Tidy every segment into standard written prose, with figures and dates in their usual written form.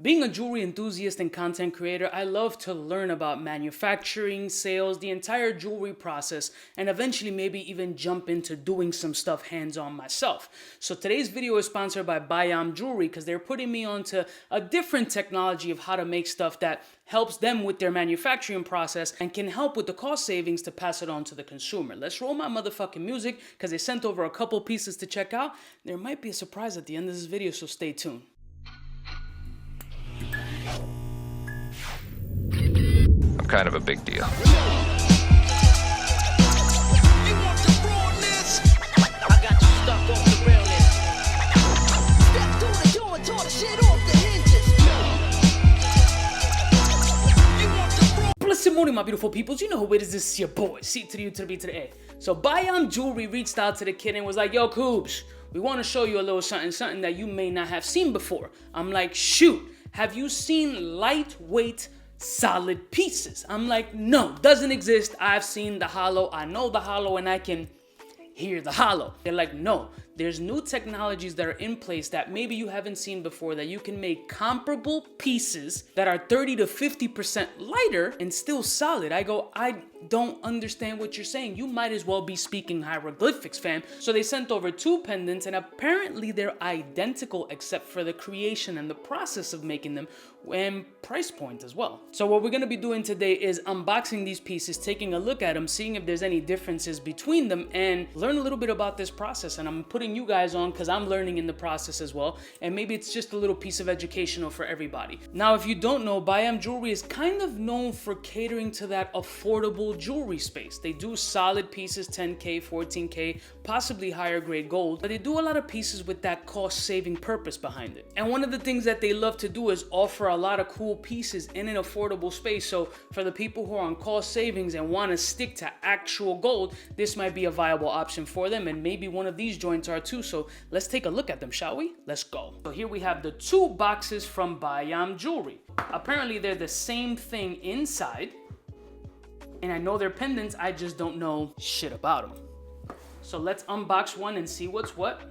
Being a jewelry enthusiast and content creator, I love to learn about manufacturing, sales, the entire jewelry process, and eventually maybe even jump into doing some stuff hands-on myself. So today's video is sponsored by Bayam Jewelry because they're putting me onto a different technology of how to make stuff that helps them with their manufacturing process and can help with the cost savings to pass it on to the consumer. Let's roll my motherfucking music because they sent over a couple pieces to check out. There might be a surprise at the end of this video, so stay tuned. I'm kind of a big deal. Good morning, my beautiful peoples. You know who it is. This is your boy, C to the U to the B to the A. So Bayam Jewelry reached out to the kid and was like, yo, Coobs, we want to show you a little something that you may not have seen before. I'm like, shoot, have you seen lightweight solid pieces? I'm like, no, doesn't exist. I've seen the hollow. I know the hollow and I can hear the hollow. They're like, no, there's new technologies that are in place that maybe you haven't seen before that you can make comparable pieces that are 30 to 50% lighter and still solid. I go, I don't understand what you're saying. You might as well be speaking hieroglyphics, fam. So they sent over 2 pendants and apparently they're identical except for the creation and the process of making them and price point as well. So what we're going to be doing today is unboxing these pieces, taking a look at them, seeing if there's any differences between them and learn a little bit about this process. And I'm putting you guys on because I'm learning in the process as well. And maybe it's just a little piece of educational for everybody. Now, if you don't know, Bayam Jewelry is kind of known for catering to that affordable jewelry space. They do solid pieces, 10K, 14K, possibly higher grade gold, but they do a lot of pieces with that cost saving purpose behind it. And one of the things that they love to do is offer a lot of cool pieces in an affordable space. So for the people who are on cost savings and want to stick to actual gold, this might be a viable option for them. And maybe one of these joints are too. So let's take a look at them, shall we? Let's go. So here we have the 2 boxes from Bayam Jewelry. Apparently they're the same thing inside. And I know they're pendants, I just don't know shit about them. So let's unbox one and see what's what.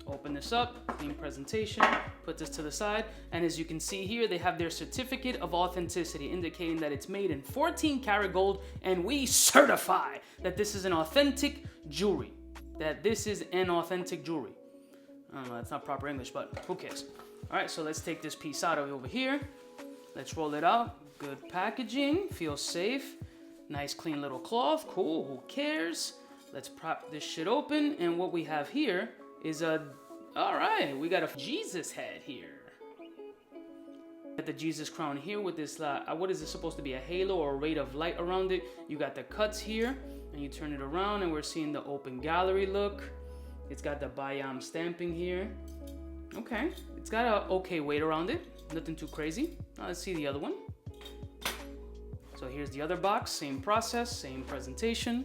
Open this up, clean presentation, put this to the side. And as you can see here, they have their certificate of authenticity indicating that it's made in 14 karat gold and we certify that this is an authentic jewelry. That this is an authentic jewelry. I don't know, that's not proper English, but who cares? All right, so let's take this piece out of over here. Let's roll it out. Good packaging, feels safe. Nice clean little cloth, cool, who cares? Let's prop this shit open, and what we have here is all right, we got a Jesus head here. Got the Jesus crown here with this, what is this supposed to be, a halo or a ray of light around it? You got the cuts here, and you turn it around, and we're seeing the open gallery look. It's got the Bayam stamping here. Okay, it's got a okay weight around it, nothing too crazy. Now let's see the other one. So here's the other box, same process, same presentation.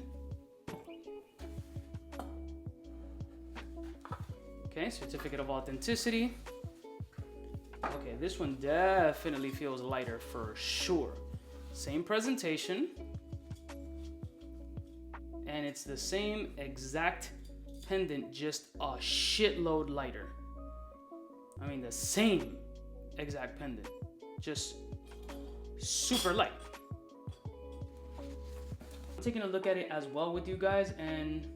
Okay, certificate of authenticity. Okay, this one definitely feels lighter for sure. Same presentation. And it's the same exact pendant, just a shitload lighter. I mean, the same exact pendant, just super light. Taking a look at it as well with you guys, and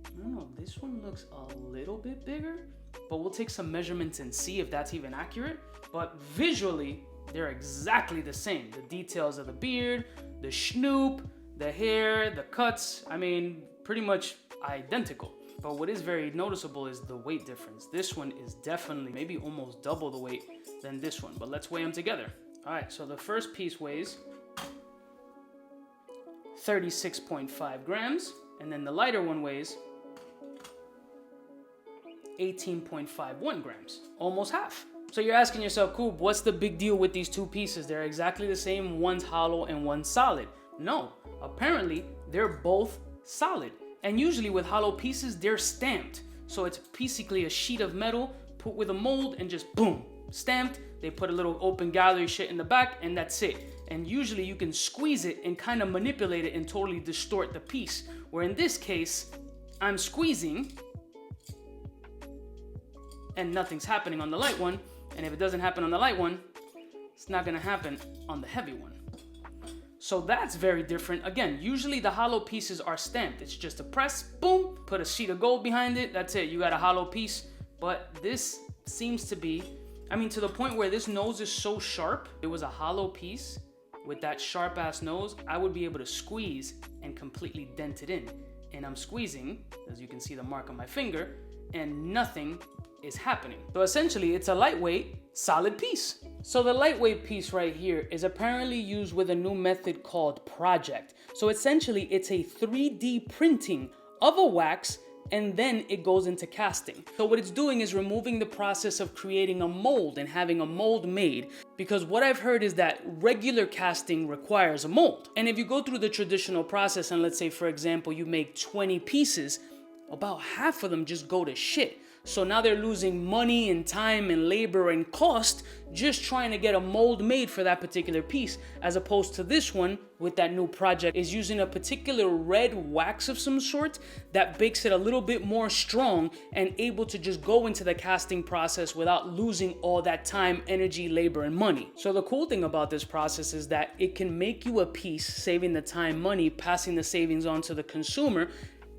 I don't know, this one looks a little bit bigger, but we'll take some measurements and see if that's even accurate. But visually, they're exactly the same. The details of the beard, the schnoop, the hair, the cuts, I mean, pretty much identical. But what is very noticeable is the weight difference. This one is definitely maybe almost double the weight than this one, but let's weigh them together. All right, so the first piece weighs 36.5 grams, and then the lighter one weighs 18.51 grams, almost half. So you're asking yourself, Coob, what's the big deal with these 2 pieces? They're exactly the same, one's hollow and one's solid. No, apparently they're both solid. And usually with hollow pieces, they're stamped. So it's basically a sheet of metal put with a mold and just boom, stamped. They put a little open gallery shit in the back and that's it. And usually you can squeeze it and kind of manipulate it and totally distort the piece. Where in this case, I'm squeezing and nothing's happening on the light one. And if it doesn't happen on the light one, It's not gonna happen on the heavy one. So that's very different. Again, usually the hollow pieces are stamped. It's just a press, boom, put a sheet of gold behind it. That's it, you got a hollow piece. But this seems to be, I mean, to the point where this nose is so sharp, it was a hollow piece with that sharp ass nose, I would be able to squeeze and completely dent it in. And I'm squeezing, as you can see the mark on my finger, and nothing is happening. So essentially it's a lightweight, solid piece. So the lightweight piece right here is apparently used with a new method called project. So essentially it's a 3D printing of a wax, and then it goes into casting. So what it's doing is removing the process of creating a mold and having a mold made, because what I've heard is that regular casting requires a mold. And if you go through the traditional process and let's say, for example, you make 20 pieces, about half of them just go to shit. So now they're losing money and time and labor and cost just trying to get a mold made for that particular piece, as opposed to this one with that new project is using a particular red wax of some sort that makes it a little bit more strong and able to just go into the casting process without losing all that time, energy, labor, and money. So the cool thing about this process is that it can make you a piece, saving the time, money, passing the savings on to the consumer,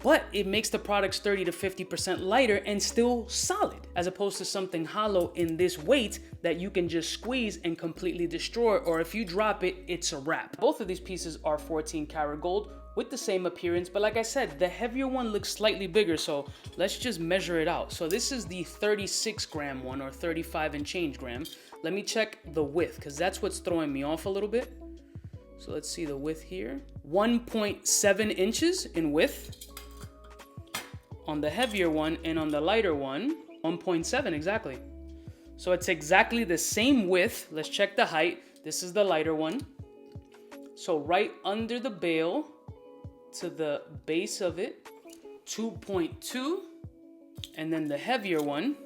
but it makes the products 30 to 50% lighter and still solid, as opposed to something hollow in this weight that you can just squeeze and completely destroy, or if you drop it, it's a wrap. Both of these pieces are 14 karat gold with the same appearance, but like I said, the heavier one looks slightly bigger, so let's just measure it out. So this is the 36 gram one, or 35 and change gram. Let me check the width, because that's what's throwing me off a little bit. So let's see the width here. 1.7 inches in width on the heavier one, and on the lighter one, 1.7 exactly. So it's exactly the same width. Let's check the height. This is the lighter one. So right under the bail to the base of it, 2.2. And then the heavier one,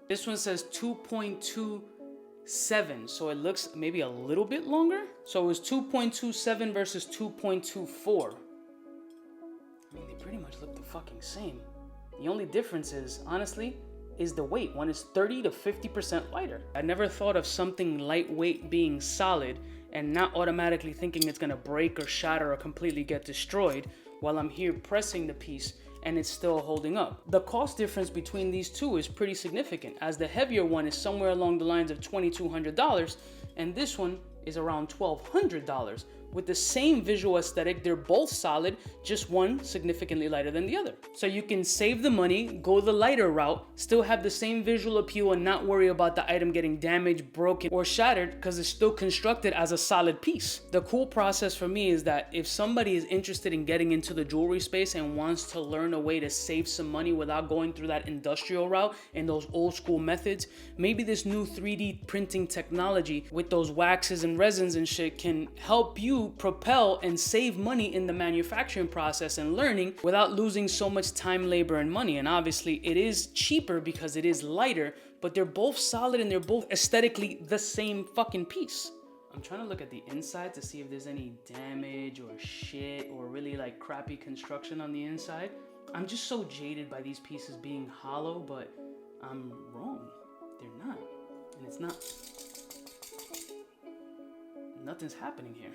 this one says 2.27. So it looks maybe a little bit longer. So it was 2.27 versus 2.24. I mean, they pretty much look the fucking same. The only difference is, honestly, is the weight. One is 30 to 50% lighter. I never thought of something lightweight being solid and not automatically thinking it's gonna break or shatter or completely get destroyed while I'm here pressing the piece and it's still holding up. The cost difference between these two is pretty significant, as the heavier one is somewhere along the lines of $2,200 and this one is around $1,200. With the same visual aesthetic, they're both solid, just one significantly lighter than the other. So you can save the money, go the lighter route, still have the same visual appeal and not worry about the item getting damaged, broken, or shattered because it's still constructed as a solid piece. The cool process for me is that if somebody is interested in getting into the jewelry space and wants to learn a way to save some money without going through that industrial route and those old school methods, maybe this new 3D printing technology with those waxes and resins and shit can help you propel and save money in the manufacturing process and learning without losing so much time, labor, and money. And obviously it is cheaper because it is lighter, but they're both solid and they're both aesthetically the same fucking piece. I'm trying to look at the inside to see if there's any damage or shit or really like crappy construction on the inside. I'm just so jaded by these pieces being hollow, but I'm wrong. They're not. And it's not. Nothing's happening here.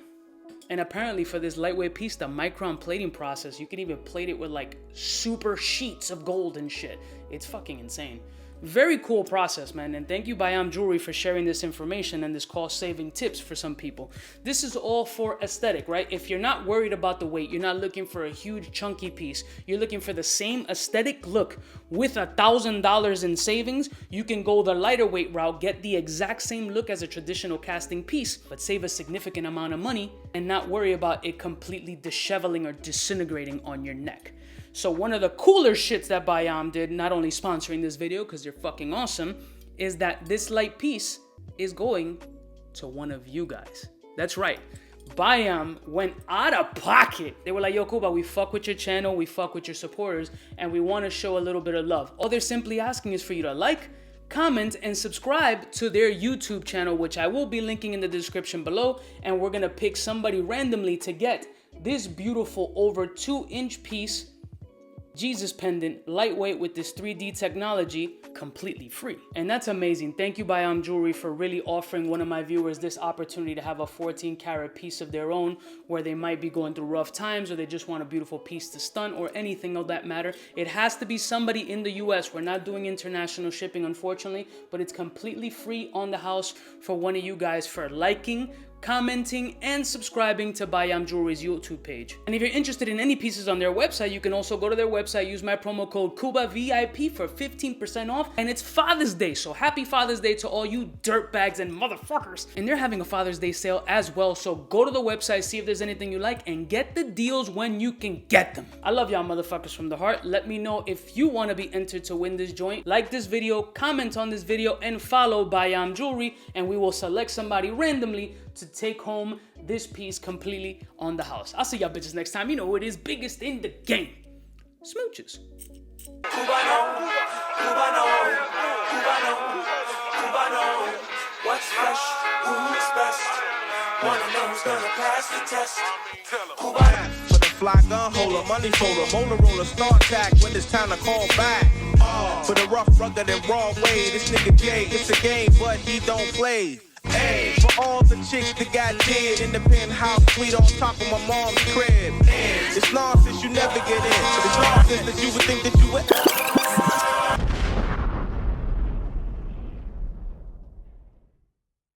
And apparently for this lightweight piece, the micron plating process, you can even plate it with like super sheets of gold and shit. It's fucking insane. Very cool process, man. And thank you, Bayam Jewelry, for sharing this information and this cost-saving tips for some people. This is all for aesthetic, right? If you're not worried about the weight, you're not looking for a huge chunky piece, you're looking for the same aesthetic look with $1,000 in savings, you can go the lighter weight route, get the exact same look as a traditional casting piece, but save a significant amount of money and not worry about it completely disheveling or disintegrating on your neck. So one of the cooler shits that Bayam did, not only sponsoring this video because they're fucking awesome, is that this light piece is going to one of you guys. That's right. Bayam went out of pocket. They were like, yo, Cuba, we fuck with your channel, we fuck with your supporters, and we want to show a little bit of love. All they're simply asking is for you to like, comment, and subscribe to their YouTube channel, which I will be linking in the description below, and we're going to pick somebody randomly to get this beautiful over 2-inch piece Jesus pendant, lightweight with this 3D technology, completely free. And that's amazing. Thank you, Bayam Jewelry, for really offering one of my viewers this opportunity to have a 14 karat piece of their own where they might be going through rough times or they just want a beautiful piece to stun or anything of that matter. It has to be somebody in the US. We're not doing international shipping, unfortunately, but it's completely free on the house for one of you guys for liking, commenting, and subscribing to Bayam Jewelry's YouTube page. And if you're interested in any pieces on their website, you can also go to their website, use my promo code CUBAVIP for 15% off, and it's Father's Day, so happy Father's Day to all you dirtbags and motherfuckers. And they're having a Father's Day sale as well, so go to the website, see if there's anything you like, and get the deals when you can get them. I love y'all motherfuckers from the heart. Let me know if you want to be entered to win this joint. Like this video, comment on this video, and follow Bayam Jewelry, and we will select somebody randomly to take home this piece completely on the house. I'll see y'all bitches next time. You know who it is, biggest in the game. Smooches. CUBAKNOW, what's fresh, who's best, wanna know who's gonna pass the test. For the fly gun holder, money folder, Motorola start tag when it's time to call back. For the rough, rugged, and raw way, this nigga Jay, it's a game, but he don't play. Hey, for all the chicks that got dead in the penthouse suite on top of my mom's crib. It's nonsense you never get in. It's nonsense that you would think that you